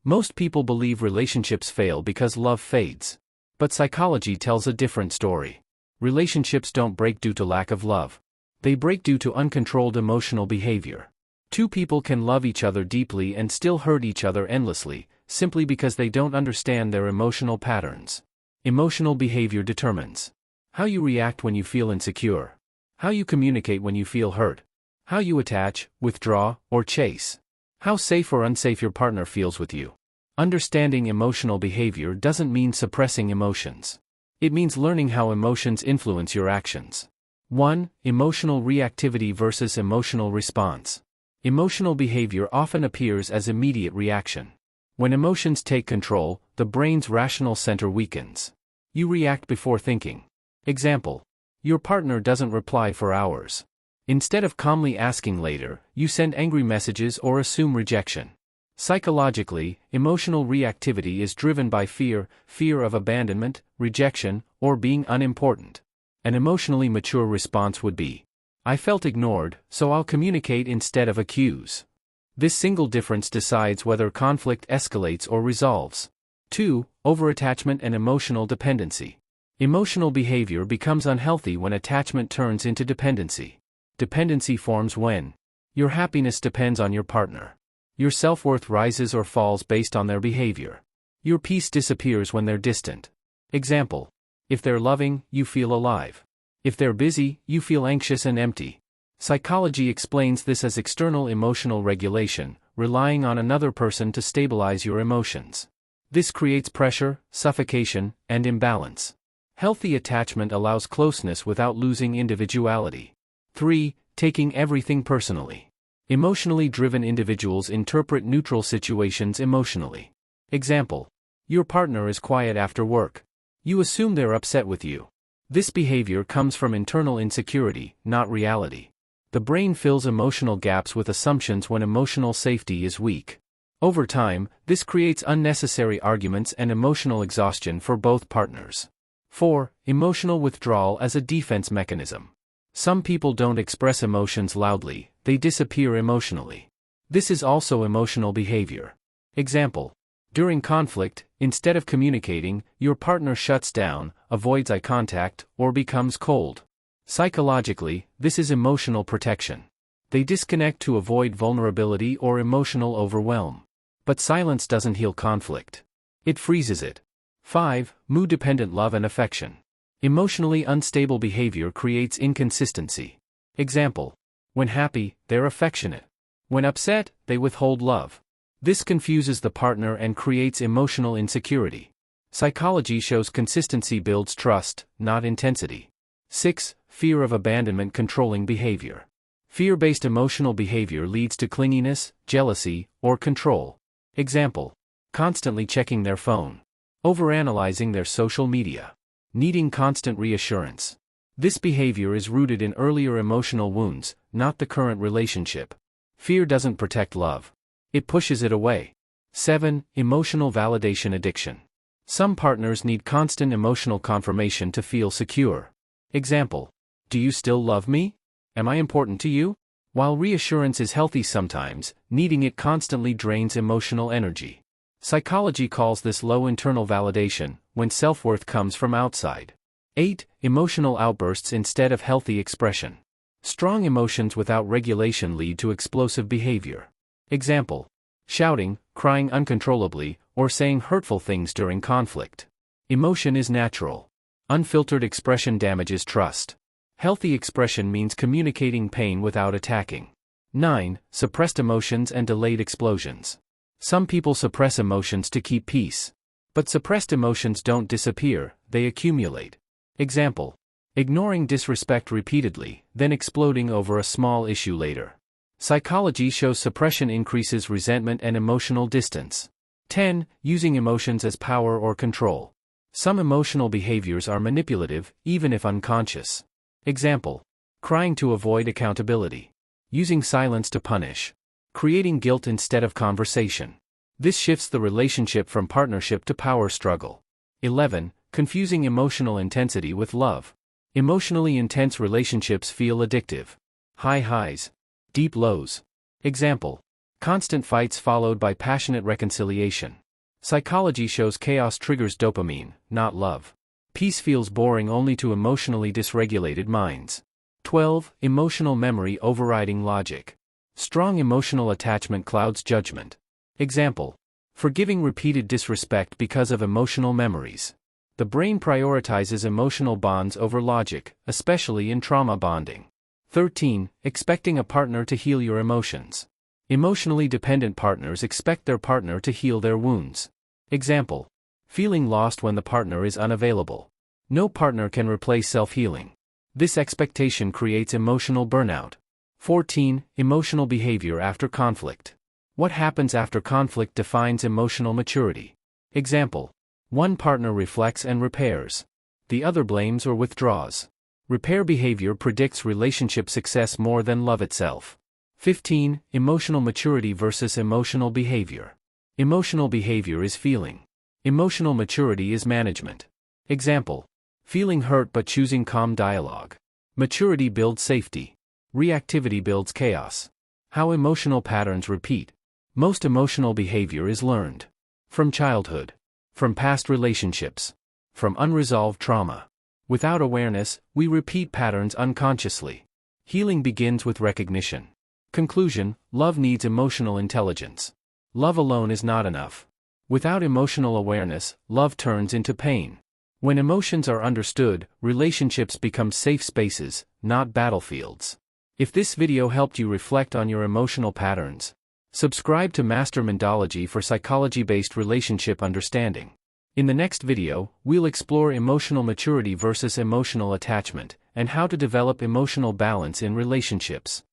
Most people believe relationships fail because love fades. But psychology tells a different story. Relationships don't break due to lack of love. They break due to uncontrolled emotional behavior. Two people can love each other deeply and still hurt each other endlessly, simply because they don't understand their emotional patterns. Emotional behavior determines how you react when you feel insecure, how you communicate when you feel hurt, how you attach, withdraw, or chase, how safe or unsafe your partner feels with you. Understanding emotional behavior doesn't mean suppressing emotions. It means learning how emotions influence your actions. 1. Emotional reactivity versus emotional response. Emotional behavior often appears as immediate reaction. When emotions take control, the brain's rational center weakens. You react before thinking. Example: your partner doesn't reply for hours. Instead of calmly asking later, you send angry messages or assume rejection. Psychologically, emotional reactivity is driven by fear of abandonment, rejection, or being unimportant. An emotionally mature response would be, "I felt ignored, so I'll communicate instead of accuse." This single difference decides whether conflict escalates or resolves. 2. Overattachment and emotional dependency. Emotional behavior becomes unhealthy when attachment turns into dependency. Dependency forms when your happiness depends on your partner. Your self-worth rises or falls based on their behavior. Your peace disappears when they're distant. Example: if they're loving, you feel alive. If they're busy, you feel anxious and empty. Psychology explains this as external emotional regulation, relying on another person to stabilize your emotions. This creates pressure, suffocation, and imbalance. Healthy attachment allows closeness without losing individuality. 3. Taking everything personally. Emotionally driven individuals interpret neutral situations emotionally. Example: your partner is quiet after work. You assume they're upset with you. This behavior comes from internal insecurity, not reality. The brain fills emotional gaps with assumptions when emotional safety is weak. Over time, this creates unnecessary arguments and emotional exhaustion for both partners. 4. Emotional withdrawal as a defense mechanism. Some people don't express emotions loudly, they disappear emotionally. This is also emotional behavior. Example: during conflict, instead of communicating, your partner shuts down, avoids eye contact, or becomes cold. Psychologically, this is emotional protection. They disconnect to avoid vulnerability or emotional overwhelm. But silence doesn't heal conflict. It freezes it. 5. Mood-dependent love and affection. Emotionally unstable behavior creates inconsistency. Example: when happy, they're affectionate. When upset, they withhold love. This confuses the partner and creates emotional insecurity. Psychology shows consistency builds trust, not intensity. 6. Fear of abandonment controlling behavior. Fear-based emotional behavior leads to clinginess, jealousy, or control. Example: constantly checking their phone. Overanalyzing their social media. Needing constant reassurance. This behavior is rooted in earlier emotional wounds, not the current relationship. Fear doesn't protect love. It pushes it away. 7. Emotional validation addiction. Some partners need constant emotional confirmation to feel secure. Example: do you still love me? Am I important to you? While reassurance is healthy sometimes, needing it constantly drains emotional energy. Psychology calls this low internal validation, when self-worth comes from outside. 8. Emotional outbursts instead of healthy expression. Strong emotions without regulation lead to explosive behavior. Example: shouting, crying uncontrollably, or saying hurtful things during conflict. Emotion is natural. Unfiltered expression damages trust. Healthy expression means communicating pain without attacking. 9. Suppressed emotions and delayed explosions. Some people suppress emotions to keep peace. But suppressed emotions don't disappear, they accumulate. Example: ignoring disrespect repeatedly, then exploding over a small issue later. Psychology shows suppression increases resentment and emotional distance. 10. Using emotions as power or control. Some emotional behaviors are manipulative, even if unconscious. Example: crying to avoid accountability. Using silence to punish. Creating guilt instead of conversation. This shifts the relationship from partnership to power struggle. 11. Confusing emotional intensity with love. Emotionally intense relationships feel addictive. High highs. Deep lows. Example: Constant fights followed by passionate reconciliation. Psychology shows chaos triggers dopamine, not love. Peace feels boring only to emotionally dysregulated minds. 12. Emotional memory overriding logic. Strong emotional attachment clouds judgment. Example: forgiving repeated disrespect because of emotional memories. The brain prioritizes emotional bonds over logic, especially in trauma bonding. 13. Expecting a partner to heal your emotions. Emotionally dependent partners expect their partner to heal their wounds. Example: feeling lost when the partner is unavailable. No partner can replace self-healing. This expectation creates emotional burnout. 14. Emotional behavior after conflict. What happens after conflict defines emotional maturity. Example: one partner reflects and repairs. The other blames or withdraws. Repair behavior predicts relationship success more than love itself. 15. Emotional maturity versus emotional behavior. Emotional behavior is feeling. Emotional maturity is management. Example: feeling hurt but choosing calm dialogue. Maturity builds safety. Reactivity builds chaos. How emotional patterns repeat. Most emotional behavior is learned. From childhood. From past relationships. From unresolved trauma. Without awareness, we repeat patterns unconsciously. Healing begins with recognition. Conclusion: love needs emotional intelligence. Love alone is not enough. Without emotional awareness, love turns into pain. When emotions are understood, relationships become safe spaces, not battlefields. If this video helped you reflect on your emotional patterns, subscribe to Master Mindology for psychology-based relationship understanding. In the next video, we'll explore emotional maturity versus emotional attachment, and how to develop emotional balance in relationships.